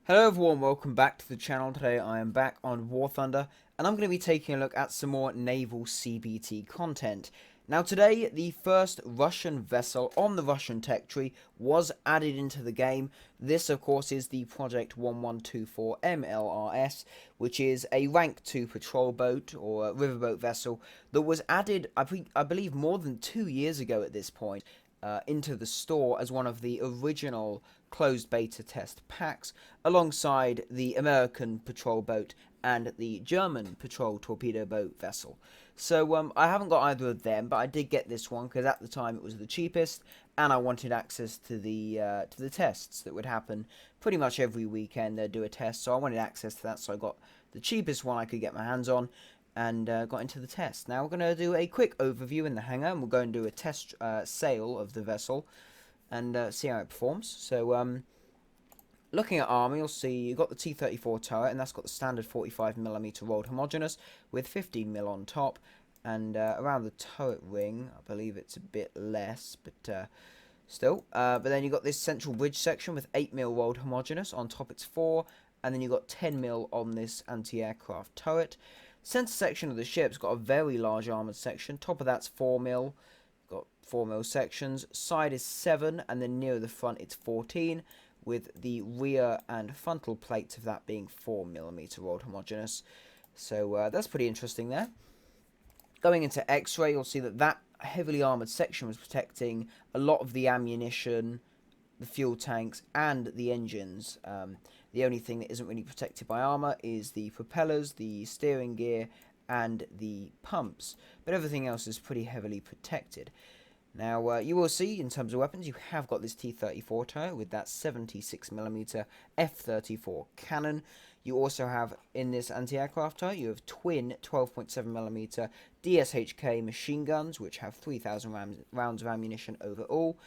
Hello everyone, welcome back to the channel. Today I am back on War Thunder and I'm going to be taking a look at some more Naval CBT content. Now today, the first Russian vessel on the Russian tech tree was added into the game. This of course is the Project 1124 MLRS, which is a rank 2 patrol boat or a riverboat vessel that was added, I believe more than 2 years ago at this point. Into the store as one of the original closed beta test packs, alongside the American patrol boat and the German patrol torpedo boat vessel. So I haven't got either of them, but I did get this one because at the time it was the cheapest, and I wanted access to the tests that would happen pretty much every weekend. They'd do a test, so I wanted access to that. So I got the cheapest one I could get my hands on, and got into the test. Now we're going to do a quick overview in the hangar, and we'll go and do a test sail of the vessel and see how it performs. So looking at armor, you'll see you've got the T-34 turret, and that's got the standard 45mm rolled homogeneous with 15mm on top, and around the turret ring, I believe it's a bit less, but still. But then you've got this central bridge section with 8mm rolled homogeneous, on top it's 4, and then you've got 10mm on this anti-aircraft turret. Center section of the ship's got a very large armored section. Top of that's 4mm. Got 4mm sections. Side is 7, and then near the front it's 14, with the rear and frontal plates of that being 4mm rolled homogeneous. So that's pretty interesting there. Going into X-ray, you'll see that that heavily armored section was protecting a lot of the ammunition, the fuel tanks, and the engines. The only thing that isn't really protected by armor is the propellers, the steering gear, and the pumps. But everything else is pretty heavily protected. Now, you will see, in terms of weapons, you have got this T-34 turret with that 76mm F-34 cannon. You also have, in this anti-aircraft turret, you have twin 12.7mm DSHK machine guns, which have 3,000 rounds of ammunition overall.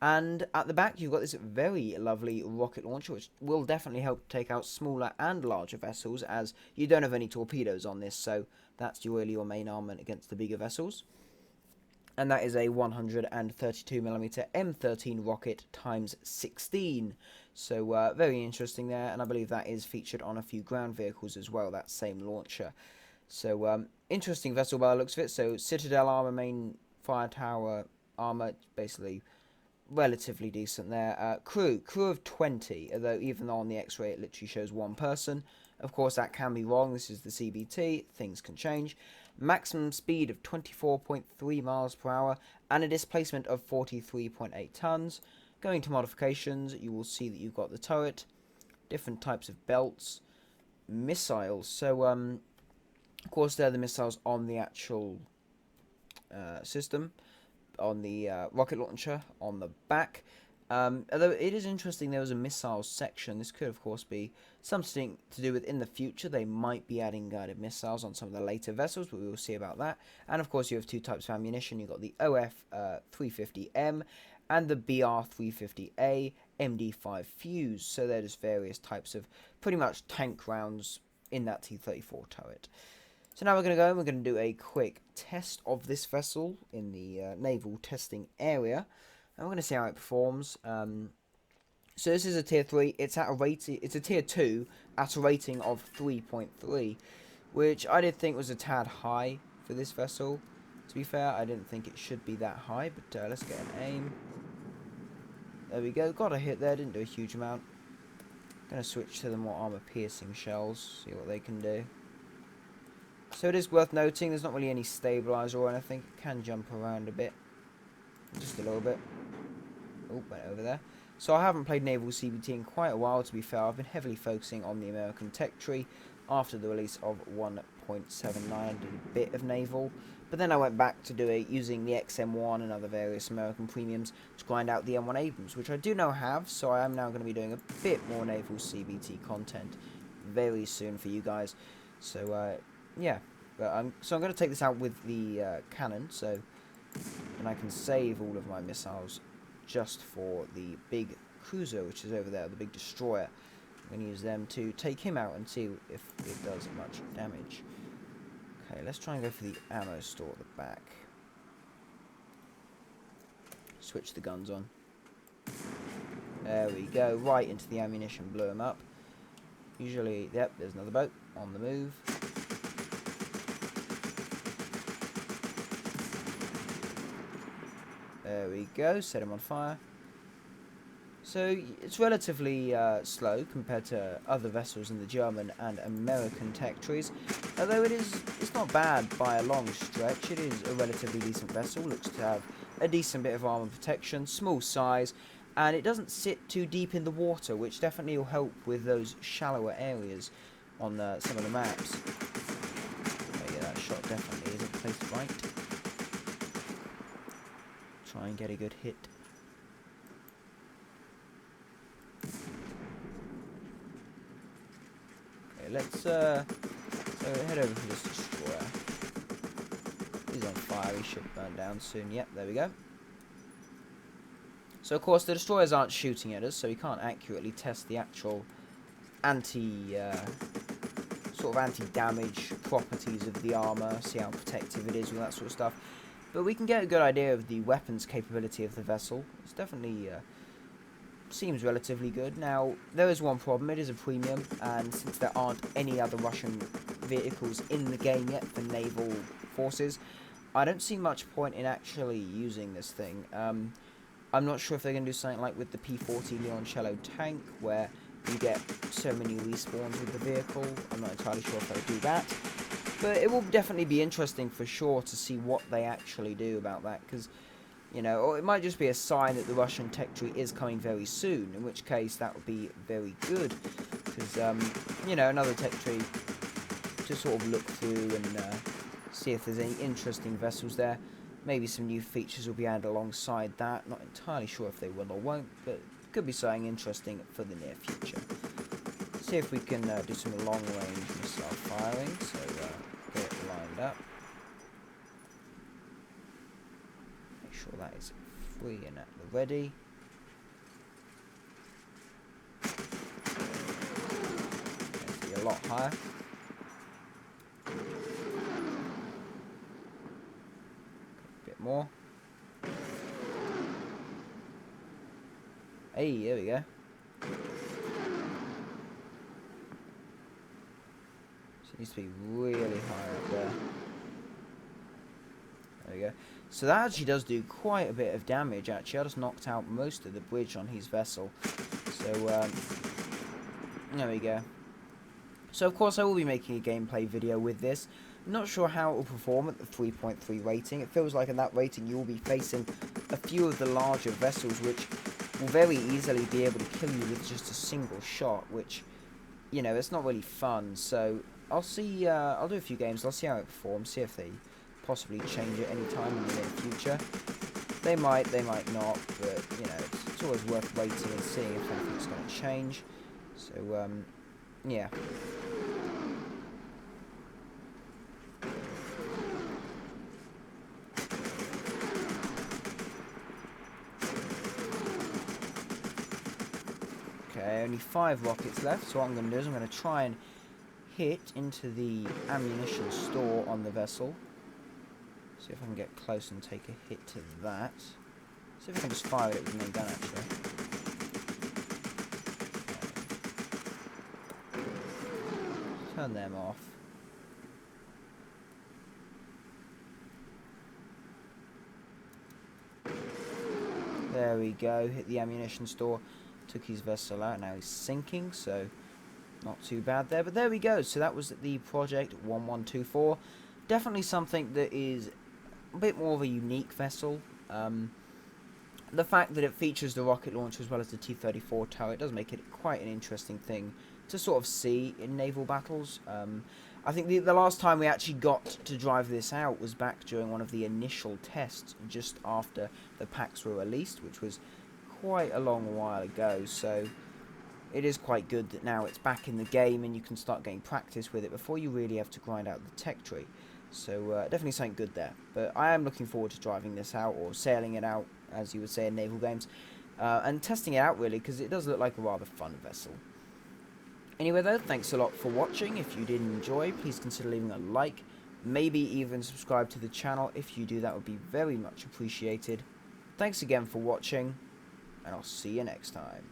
And at the back, you've got this very lovely rocket launcher, which will definitely help take out smaller and larger vessels, as you don't have any torpedoes on this, so that's really your main armament against the bigger vessels. And that is a 132mm M13 rocket times 16. So very interesting there, and I believe that is featured on a few ground vehicles as well, that same launcher. So interesting vessel by the looks of it. So Citadel armor, main fire tower armor, basically relatively decent there. Crew of 20, although even though on the X-ray it literally shows one person. Of course, that can be wrong. This is the CBT. Things can change. Maximum speed of 24.3 miles per hour and a displacement of 43.8 tons. Going to modifications, you will see that you've got the turret, different types of belts, missiles. So, of course, they're the missiles on the actual system, on the rocket launcher on the back. Although it is interesting, there was a missiles section. This could, of course, be something to do with in the future. They might be adding guided missiles on some of the later vessels, but we will see about that. And, of course, you have two types of ammunition. You've got the OF-350M and the BR-350A MD5 fuse. So they're just various types of pretty much tank rounds in that T-34 turret. So now we're going to go and we're going to do a quick test of this vessel in the naval testing area. And we're going to see how it performs. So this is a tier 3. It's at a rating. It's a tier 2 at a rating of 3.3, which I did think was a tad high for this vessel. To be fair, I didn't think it should be that high, but let's get an aim. There we go. Got a hit there. Didn't do a huge amount. Going to switch to the more armor-piercing shells. See what they can do. So it is worth noting, there's not really any stabilizer or anything. It can jump around a bit. Just a little bit. Oh, went over there. So I haven't played Naval CBT in quite a while, to be fair. I've been heavily focusing on the American tech tree after the release of 1.79. I did a bit of Naval. But then I went back to do it using the XM1 and other various American premiums to grind out the M1 Abrams, which I do now have. So I am now going to be doing a bit more Naval CBT content very soon for you guys. So, yeah, but I'm going to take this out with the cannon, so and I can save all of my missiles just for the big cruiser, which is over there, the big destroyer. I'm going to use them to take him out and see if it does much damage. Okay, let's try and go for the ammo store at the back. Switch the guns on. There we go, right into the ammunition, blew him up. Usually, yep, there's another boat on the move. There we go, set him on fire. So it's relatively slow compared to other vessels in the German and American tech trees. Although it's not bad by a long stretch. It is a relatively decent vessel. Looks to have a decent bit of armor protection, small size, and it doesn't sit too deep in the water, which definitely will help with those shallower areas on some of the maps. Oh, yeah, that shot definitely isn't placed right. Try and get a good hit. Let's head over to this destroyer. He's on fire, he should burn down soon. Yep, there we go. So of course the destroyers aren't shooting at us, so we can't accurately test the actual sort of anti-damage properties of the armor, see how protective it is, all that sort of stuff. But we can get a good idea of the weapons capability of the vessel. It's definitely seems relatively good. Now, there is one problem. It is a premium, and since there aren't any other Russian vehicles in the game yet for naval forces, I don't see much point in actually using this thing. I'm not sure if they're going to do something like with the P-40 Leoncello tank, where you get so many respawns with the vehicle. I'm not entirely sure if they'll do that. But it will definitely be interesting for sure to see what they actually do about that, because you know, or it might just be a sign that the Russian tech tree is coming very soon, in which case that would be very good. Because, you know, another tech tree to sort of look through and see if there's any interesting vessels there. Maybe some new features will be added alongside that. Not entirely sure if they will or won't, but it could be something interesting for the near future. See if we can do some long-range missile firing, so get it lined up. Sure that is free and at the ready. Be a lot higher. A bit more. Hey, there we go. So it needs to be really high up there. There we go. So that actually does do quite a bit of damage, actually. I just knocked out most of the bridge on his vessel. So, there we go. So, of course, I will be making a gameplay video with this. I'm not sure how it will perform at the 3.3 rating. It feels like in that rating you will be facing a few of the larger vessels, which will very easily be able to kill you with just a single shot, which, you know, it's not really fun. So, I'll see, I'll do a few games, I'll see how it performs, see if they possibly change it any time in the near future. They might not, but you know, it's always worth waiting and seeing if anything's going to change. So, yeah. Okay, only 5 rockets left, so what I'm going to do is I'm going to try and hit into the ammunition store on the vessel. See if I can get close and take a hit to that. See if I can just fire it with the main gun, actually. Turn them off. There we go, hit the ammunition store. Took his vessel out, now he's sinking, so not too bad there. But there we go, so that was the Project 1124. Definitely something that is a bit more of a unique vessel. The fact that it features the rocket launcher as well as the T-34 turret does make it quite an interesting thing to sort of see in naval battles. I think the last time we actually got to drive this out was back during one of the initial tests just after the packs were released, which was quite a long while ago. So it is quite good that now it's back in the game and you can start getting practice with it before you really have to grind out the tech tree. So definitely something good there. But I am looking forward to driving this out, or sailing it out, as you would say in naval games, and testing it out really, because it does look like a rather fun vessel. Anyway though, thanks a lot for watching. If you did enjoy, please consider leaving a like, maybe even subscribe to the channel. If you do, that would be very much appreciated. Thanks again for watching, and I'll see you next time.